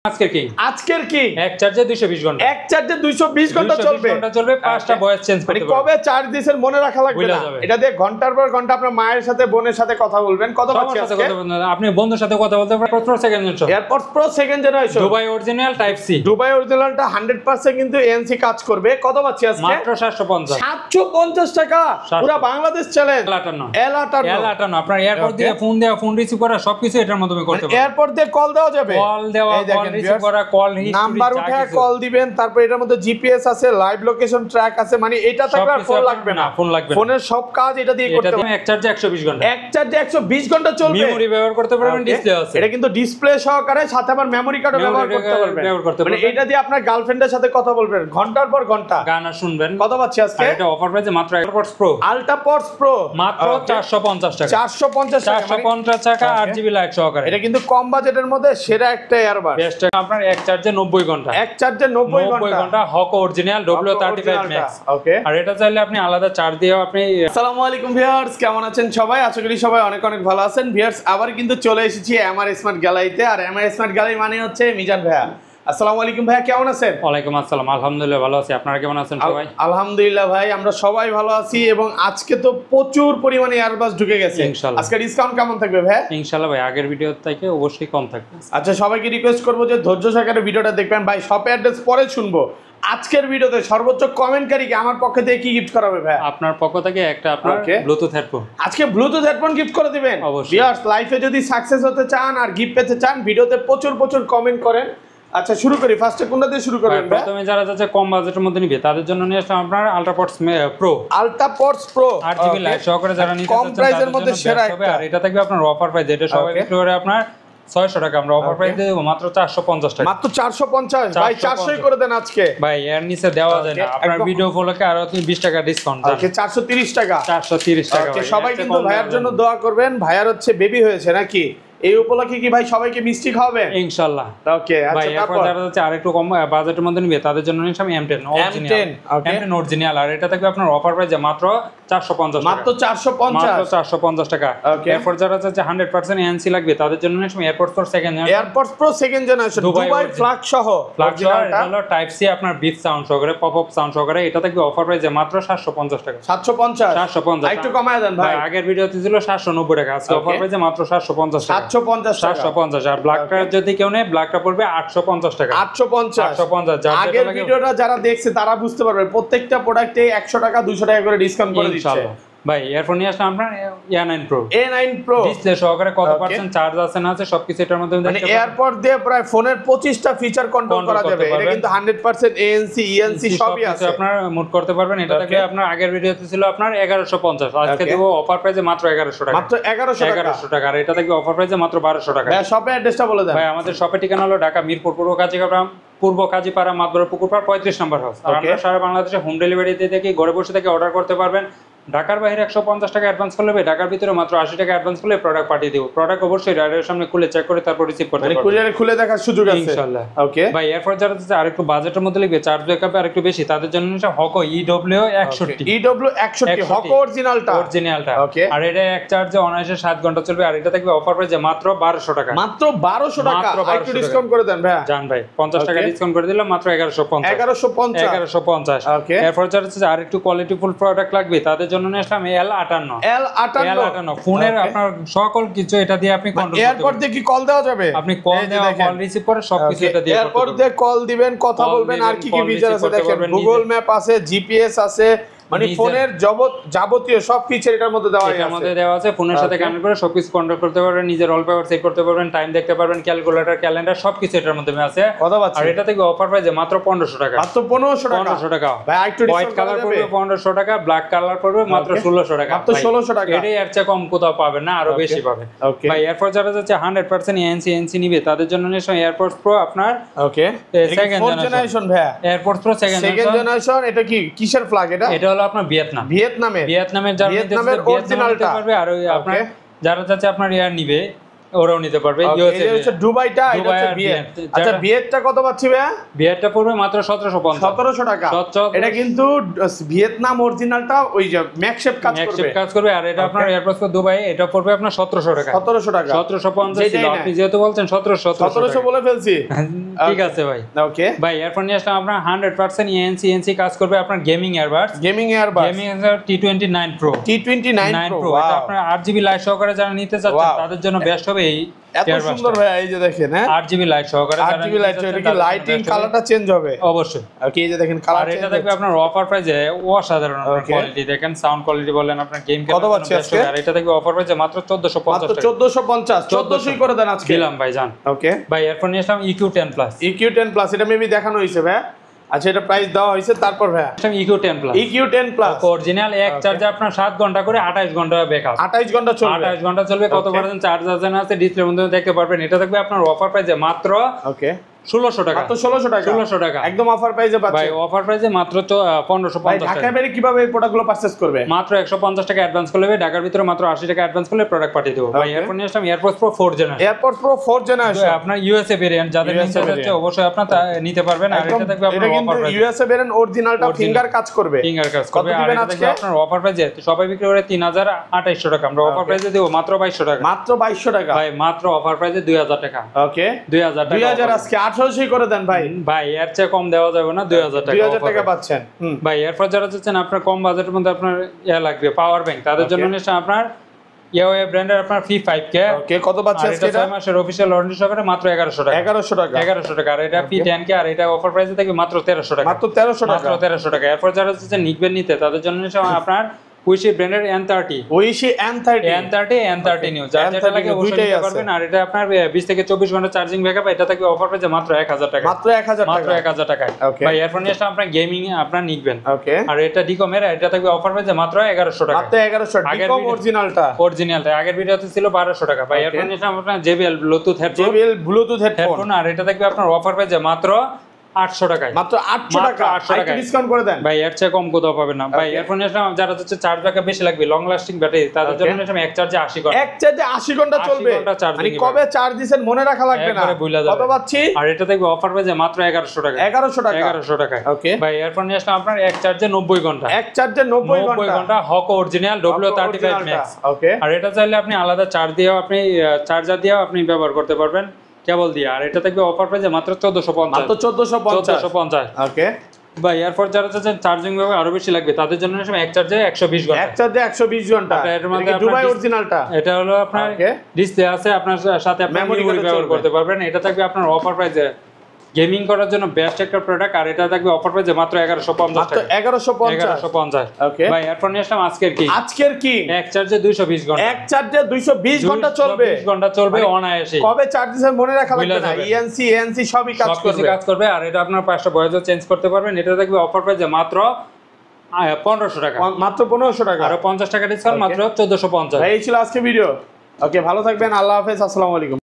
আজকের কি এক চার্জে 220 ঘন্টা, এক চার্জে 220 ঘন্টা চলবে। পাঁচটা ভয়েস চেঞ্জ করতে পারবেন। কবে চার্জ দিয়েছেন মনে রাখা লাগবে না, এটা দিয়ে ঘন্টার পর ঘন্টা আপনার মায়ের সাথে বোনের সাথে কথা বলবেন। কত পাচ্ছেন আজকে? আপনি বন্ধুর সাথে কথা বলতে পারবেন। Pro second generation AirPods pro second generation, Dubai original type C. Dubai অরিজিনালটা 100% কিন্তু এনসি কাজ করবে। কত পাচ্ছি আজকে? মাত্র 750 750 টাকা, পুরো বাংলাদেশ চ্যালেঞ্জ। L58 আপনার এয়ারপড দিয়ে ফোন রিসিভ করা সবকিছু এটার মাধ্যমে করতে পারবেন। এয়ারপড দিয়ে কল দেওয়া যাবে, কল দেওয়া, কল রিসিভ করা, কল নাম্বার উঠে কল দিবেন। তারপর এটার মধ্যে জিপিএস আছে, লাইভ লোকেশন ট্র্যাক আছে, মানে এটা থাকলে আর ফোন লাগবে না। ফোনের সব কাজ এটা দিয়ে করতে পারবেন। এক চার্জে 120 ঘন্টা, এক চার্জে 120 ঘন্টা চলবে। মেমরি ব্যবহার করতে পারবেন, ডিসপ্লে আছে। এটা কিন্তু ডিসপ্লে সহকারে, সাথে আবার মেমরি কার্ডও ব্যবহার করতে পারবেন। মানে এটা দিয়ে আপনার গার্লফ্রেন্ডের সাথে কথা বলবেন ঘন্টার পর ঘন্টা, গান শুনবেন। কত পাচ্ছি আজকে? এটা অফার প্রাইসে মাত্র AirPods Pro, AltraPods Pro মাত্র 450 টাকা। 450 টাকা 8GB লাইট সহকারে। এটা কিন্তু কম বাজেটের মধ্যে সেরা একটা এয়ারবাড। বেস্ট আপনার এক চার্জে 90 ঘন্টা, এক চার্জে 90 ঘন্টা হক অরিজিনাল W35 Max। ওকে, আর এটা চাইলে আপনি আলাদা চার্জ দিয়েও আপনি। আসসালামু আলাইকুম ভিউয়ার্স, কেমন আছেন সবাই? আশা করি সবাই অনেক অনেক ভালো আছেন। ভিউয়ার্স, আবার কিন্তু চলে এসেছি এমআর স্মার্ট গ্যালারিতে। আর এমআর স্মার্ট গ্যালারি মানে হচ্ছে মিজান ভাইয়া। আসসালামু আলাইকুম ভাইয়া, কেমন আছেন? ওয়ালাইকুম আসসালাম, আলহামদুলিল্লাহ ভালো আছি। আপনারা কেমন আছেন সবাই? আলহামদুলিল্লাহ ভাই, আমরা সবাই ভালো আছি। এবং আজকে তো প্রচুর পরিমাণে এয়ারবাস ঢুকে গেছে ইনশাআল্লাহ। আজকে ডিসকাউন্ট কেমন থাকবে ভাই? ইনশাআল্লাহ ভাই, আগের ভিডিও থেকে অবশ্যই কম থাকবে। আচ্ছা, সবাইকে রিকোয়েস্ট করবো যে ধৈর্য সহকারে ভিডিওটা দেখবেন। ভাই শপের অ্যাড্রেস পরে শুনবো। আজকের ভিডিওতে সর্বোচ্চ কমেন্টকারীকে আমার পক্ষ থেকে কি গিফট করাবে ভাই? আপনার পক্ষ থেকে একটা আপনার ব্লুটুথ হেডফোন, আজকে ব্লুটুথ হেডফোন গিফট করে দিবেন। অবশ্যই। ভিউয়ার্স, লাইফে যদি সাকসেস হতে চান আর গিফট পেতে চান, ভিডিওতে প্রচুর প্রচুর কমেন্ট করেন। আচ্ছা, শুরু করি। ফার্স্টে কোনটা দিয়ে শুরু করবেন ভাই? প্রথমে যারা যাচ্ছে কম বাজেটের মধ্যে নিবে তাদের জন্য নিয়ে আসলাম আপনার AltraPods Pro, AltraPods Pro 8GB light সহকারে যারা নিতে কম চাচ্ছেন প্রাইসের মধ্যে সেরা হবে। আর এটা থাকবে আপনার অফার প্রাইস, এটা সবাই বিক্রি করে আপনার 600 টাকা, আমরা অফার প্রাইস দেব মাত্র 450 টাকা। মাত্র 450 ভাই, 400 করে দেন আজকে ভাই। এর নিচে দেওয়া যায় না, আপনার ভিডিও উপলক্ষে আরো 20 টাকা ডিসকাউন্ট। ওকে, 430 টাকা, 430 টাকা। ওকে, সবাই কিন্তু ভাইয়ার জন্য দোয়া করবেন। ভাইয়ার হচ্ছে বেবি হয়েছে নাকি, এই উপলক্ষে কি ভাই সবাইকে মিষ্টি খাওয়াবেন? ইনশাআল্লাহ। ওকে, ভাই আচ্ছা, এরপর যারা যাচ্ছে আরেকটু কম বাজেটের মধ্যে নিবে তাদের জন্য নিয়ে আসলাম M10 অরিজিনাল। আর এটা থাকবে আপনার অফার প্রাইস মাত্র 450 টাকা, মাত্র 450 টাকা। এরপর যারা যাচ্ছে 100% এনসি লাগবে তাদের জন্য নিয়ে আসলাম AirPods Pro second generation, AirPods Pro second generation Dubai flag সহ। এটা হলো টাইপ সি, আপনার বিপ সাউন্ড সহকারে, পপ আপ সাউন্ড সহকারে। এটা থাকবে অফার প্রাইস মাত্র 750 টাকা। 750 একটু কমায় দেন ভাই। আগের ভিডিওতে ছিল 790 টাকা, আজকে অফার প্রাইস মাত্র 750 টাকা। 750। আর ব্ল্যাকটা যদি কেউ নেয়, ব্ল্যাকটা পড়বে 850 টাকা। 850। আগের ভিডিওটা যারা দেখছে তারা বুঝতে পারবে প্রত্যেকটা প্রোডাক্টে 100 টাকা 200 টাকা করে ডিসকাউন্ট করে দিচ্ছে ভাই। এরপর নিয়ে আসলাম আপনার A9 Pro ডিসপ্লে সহকারে, কত পার্সেন্ট চার্জ আছে না আছে সবকিছু এটার মধ্যে মানে এয়ারপড দিয়ে প্রায় ফোনের 25টা ফিচার কন্ট্রোল করা যাবে। এটা কিন্তু 100% ANC ENC সবই আছে, আপনার মুড করতে পারবেন। এটা থেকে আপনার আগের ভিডিওতে ছিল আপনার 1150, আজকে দেব অফার প্রাইসে মাত্র 1100 টাকা, মাত্র 1100 টাকা। আর এটা থেকে অফার প্রাইসে মাত্র 1200 টাকা। ভাই শপের অ্যাড্রেসটা বলে দেন। ভাই আমাদের শপের ঠিকানা হলো ঢাকা মিরপুর পূর্ব কাজীপাড়া মাদবর পুকুরপাড় 35 নম্বর হাউস। আর আমরা সারা বাংলাদেশে হোম ডেলিভারি দিয়ে থাকি, ঘরে বসে থেকে অর্ডার করতে পারবেন। ঢাকার বাইরে 150 টাকা অ্যাডভান্স করলে, ঢাকার ভিতরে মাত্র 80 টাকা অ্যাডভান্স করলে প্রোডাক্ট পাঠিয়ে দেব। প্রোডাক্ট অবশ্যই রাইডারের সামনে খুলে চেক করে তারপর রিসিভ করতে পারবেন, কুরিয়ারে খুলে দেখার সুযোগ আছে ইনশাআল্লাহ। ওকে ভাই এরপর যারা আরেকটু বাজেটের মধ্যে লিখবে, চার্জ ব্যাকআপ আরেকটু বেশি, তাদের জন্য হকো EW61 হকো অরিজিনালটা। ওকে, আর এটা এক চার্জে অনায়াসে 7 ঘন্টা চলবে। আর এটা থাকবে অফার প্রাইসে মাত্র 1200 টাকা, মাত্র 1200 টাকা। একটু ডিসকাউন্ট করে দেন ভাই। জান ভাই 50 টাকা ডিসকাউন্ট করে দিলাম, মাত্র 1150। ওকে, এরপর যারা আরেকটু কোয়ালিটিফুল প্রোডাক্ট লাগবে তাদের জন্য নিয়ে আসলাম L58 ফোনের আপনার সকল কিছু এটা দিয়ে আপনি কন্ট্রোল করতে পারবেন। এরপর দিয়ে কি কল দেওয়া যাবে? আপনি কল দেওয়া, কল রিসিভ করে সবকিছু এটা দিয়ে এরপর দিয়ে কল দিবেন, কথা বলবেন। আর কি কি ফিচার আছে দেখেন, গুগল ম্যাপ আছে, জিপিএস আছে, মানে ফোনের যাবতীয় সব ফিচার এটার মধ্যে দেওয়া আছে। এর মধ্যে দেওয়া আছে, ফোনের সাথে কানেক্ট করে সবকিছু কন্ট্রোল করতে পারবেন, নিজের অল পাওয়ার সেট করতে পারবেন, টাইম দেখতে পারবেন, ক্যালকুলেটর, ক্যালেন্ডার সবকিছু এটার মধ্যে আছে। আর এটা থেকে অফার প্রাইসে মাত্র 1500 টাকা, মাত্র 1500 টাকা। ভাই একটু হোয়াইট কালার করবে 1500 টাকা, ব্ল্যাক কালার করবে মাত্র 1600 টাকা, মাত্র 1600 টাকা। এটাই এর চেয়ে কম কোথাও পাবেন না, আরো বেশি পাবেন ভাই। এরপর যারা যাচ্ছে 100% এনসি নিবে তাদের জন্য নিশ্চয় AirPods Pro আপনার ওকে সেকেন্ড জেনারেশন ভাই। AirPods Pro second generation. এটা কি কিসের ফ্ল্যাগ? এটা হলো আপনার ভিয়েতনামের অরিজিনালটা পারবে। আর ওই আপনার যারা যাচ্ছে আপনার ইয়ার নিবে ওরাও নিতে পারবে। ইউএসএ এটা হচ্ছে দুবাইটা, এটা হচ্ছে ভিয়েত। আচ্ছা ভিয়েতটা কত পাচ্ছি ভাইয়া? ভিয়েতটা পড়বে মাত্র 1750 1700 টাকা। এটা কিন্তু ভিয়েতনাম অরিজিনালটা ওই যে ম্যাকশেপ কাজ করবে আর এটা আপনার এয়ারপোর্ট দুবাই এটা পড়বে আপনার 1700 টাকা। 1700 টাকা 1750 ছিল, আপনি যেহেতু বলছেন 1700 বলে ফেলছি। ঠিক আছে ভাই। ওকে ভাই এরপর নিয়ে আসলাম আপনার 100% এএনসি কাজ করবে আপনার গেমিং এয়ারবাডস T29 Pro এটা আপনার 8GB লাইট সহকারে যারা নিতে চাচ্ছেন তাদের জন্য বেস্ট হবে এই এত সুন্দর ভাই। এই যে দেখেন, হ্যাঁ 8GB লাইট সহকারে, 8GB লাইট, এটা কি লাইটিং কালারটা চেঞ্জ হবে? অবশ্যই। ওকে এই যে দেখেন কালার, আর এটা দেখবে আপনার অফার প্রাইসে অসাধারণ কোয়ালিটি, দেখেন সাউন্ড কোয়ালিটি বলেন আপনার গেম কত পাচ্ছি আজকে? আর এটা দেখবে অফার প্রাইসে মাত্র 1450 টাকা। 1450 করে দেন আজকে। দিলাম ভাই জান। ওকে ভাই এরপর নিয়ে আসলাম EQ10 Plus। EQ10 Plus এটা মেবি দেখানো হইছে ভাই। আচ্ছা এটা প্রাইস দেওয়া হইছে, তারপর ভাই EQ10 Plus অরিজিনাল এক চার্জে আপনার 7 ঘন্টা করে 28 ঘন্টা ব্যাকআপ, 28 ঘন্টা চলবে। 28 ঘন্টা চলবে। কত পার্সেন্ট চার্জ আছে ডিসপ্লের মধ্যে দেখতে পারবেন। এটা থাকবে আপনার অফার প্রাইসে মাত্র ওকে 1600 টাকা। মাত্র 1600 টাকা একদম অফার প্রাইসে পাচ্ছেন ভাই। অফার প্রাইসে মাত্র 1550 ভাই। টাকা। ঢাকা বাইরে কিভাবে এই প্রোডাক্টগুলো পারচেজ করবে? মাত্র 150 টাকা অ্যাডভান্স করলে ঢাকার ভিতরে মাত্র 80 টাকা অ্যাডভান্স করলে প্রোডাক্ট পাঠিয়ে দেবো ভাই। এরপর নিয়ে আসলাম AirPods Pro 4 generation. AirPods Pro 4 generation আপনার ইউএসএ ভেরিয়েন্ট যাদের নিতে যাচ্ছে অবশ্যই আপনারা নিতে পারবেন। আর এটা থাকবে আপনার অফার প্রাইস, ইউএসএ ভেরিয়েন্ট অরিজিনালটা ফিঙ্গার কাজ করবে, ফিঙ্গার কাজ করবে। আর এটা থাকবে আপনার অফার প্রাইসে সবাই বিক্রি করে 3200 টাকা, আমরা অফার প্রাইসে দেব মাত্র 2200 টাকা। মাত্র 2200 টাকা ভাই, মাত্র অফার প্রাইসে 2000 টাকা। ওকে 2000 টাকা, 2000 আজকে 1800 করে দেন ভাই। ভাই এর চেয়ে কম দেওয়া যাবে না, 2000 টাকা। 2000 টাকা পাচ্ছেন ভাই। এরপর যারা চাচ্ছেন আপনার কম বাজেটের মধ্যে আপনার লাগবে পাওয়ার ব্যাংক, তাদের জন্য নিশ্চয় আপনার ইয়াওয়ে ব্র্যান্ডের আপনার P5K। ওকে কত পাচ্ছেন আজকে? এটা 6 মাসের অফিশিয়াল ওয়ারেন্টি সহকারে মাত্র 1100 টাকা। 1100 টাকা 1100 টাকা। আর এটা P10K, আর এটা অফার প্রাইসে থাকবে মাত্র 1300 টাকা। মাত্র 1300 টাকা। মাত্র 1300 টাকা। এরপর যারা চাচ্ছেন নিকবেন নিতে, তাদের জন্য নিশ্চয় আপনার উইশি ব্র্যান্ডের N30 নিউ, যার যেটা লাগে অবশ্যই নিতে পারবেন। আর এটা আপনার 20 থেকে 24 ঘন্টা চার্জিং ব্যাকআপ। এটা থাকবে অফার প্রাইসে মাত্র 1000 টাকা। মাত্র 1000 টাকা। ভাই এরপর নিয়ে আসলে আপনার গেমিং এ আপনার নিকবেন। ওকে আর এটা ডিকমের, এটা থাকবে অফার প্রাইসে মাত্র 1100 টাকা। মাত্র 1100 ডিকম অরিজিনালটা। আগের ভিডিওতে ছিল 1200 টাকা। ভাই এরপর নিয়ে আসলে আপনার JBL ব্লুটুথ হেডফোন। আর এটা থাকবে আপনার অফার প্রাইসে মাত্র 800 টাকায়। মাত্র 800 টাকা। একটু ডিসকাউন্ট করে দেন ভাই, এর চেয়ে কম কোথাও পাবেন না ভাই। এরপর নিশ্চয় যারা হচ্ছে চার্জ ব্যাকআপ বেশি লাগবে, লং লাস্টিং ব্যাটারি, তাদের জন্য নিশ্চয় এক চার্জে 80 ঘন্টা। এক চার্জে 80 ঘন্টা চলবে। মানে কবে চার্জ দিবেন মনে রাখা লাগবে না, কত পাচ্ছি? আর এটা দেখবে অফার প্রাইসে মাত্র 1100 টাকা। 1100 টাকা। ওকে ভাই এরপর নিশ্চয় আপনার এক চার্জে 90 ঘন্টা। এক চার্জে 90 ঘন্টা হক অরিজিনাল W35 ম্যাক্স। ওকে আর এটা চাইলে আপনি আলাদা চার্জ দিয়েও আপনি চার্জার দিয়েও আপনি ব্যবহার করতে পারবেন কেবল দিয়ে। আর এটা থাকবে অফার প্রাইসে মাত্র 1450। মাত্র 1450। ওকে ভাই এরপর যারা চাচ্ছেন চার্জিং ভাবে আরো বেশি লাগবে, তাদের জন্য এক চার্জে 120 ঘন্টা। এক চার্জে 120 ঘন্টা। এর মধ্যে দুবাই অরিজিনালটা, এটা হলো আপনার ডিসপ্লে আছে, আপনার সাথে আপনি মেমরি ব্যবহার করতে পারবেন। এটা থাকবে আপনার অফার প্রাইসে গেমিং করার জন্য বেস্ট একটা প্রোডাক্ট। আর এটা থাকবে অফার প্রাইসে মাত্র 1150 টাকা। 1150। ওকে ভাই এরপর নিয়ে আসলাম আজকের কি এক চার্জে 220 ঘন্টা। এক চার্জে 220 ঘন্টা চলবে। 20 ঘন্টা চলবে অনায়াসে। কবে চার্জ দিবেন মনে রাখা লাগবে না, ENC সবই কাজ করবে। আর এটা আপনার 5টা বয়সও চেঞ্জ করতে পারবেন। এটা থাকবে অফার প্রাইসে মাত্র 1500 টাকা। মাত্র 1500 টাকা। আর 50 টাকা ডিসকাউন্ট, মাত্র 1450। এই ছিল আজকে ভিডিও। ওকে ভালো থাকবেন, আল্লাহ হাফেজ, আসসালামু আলাইকুম।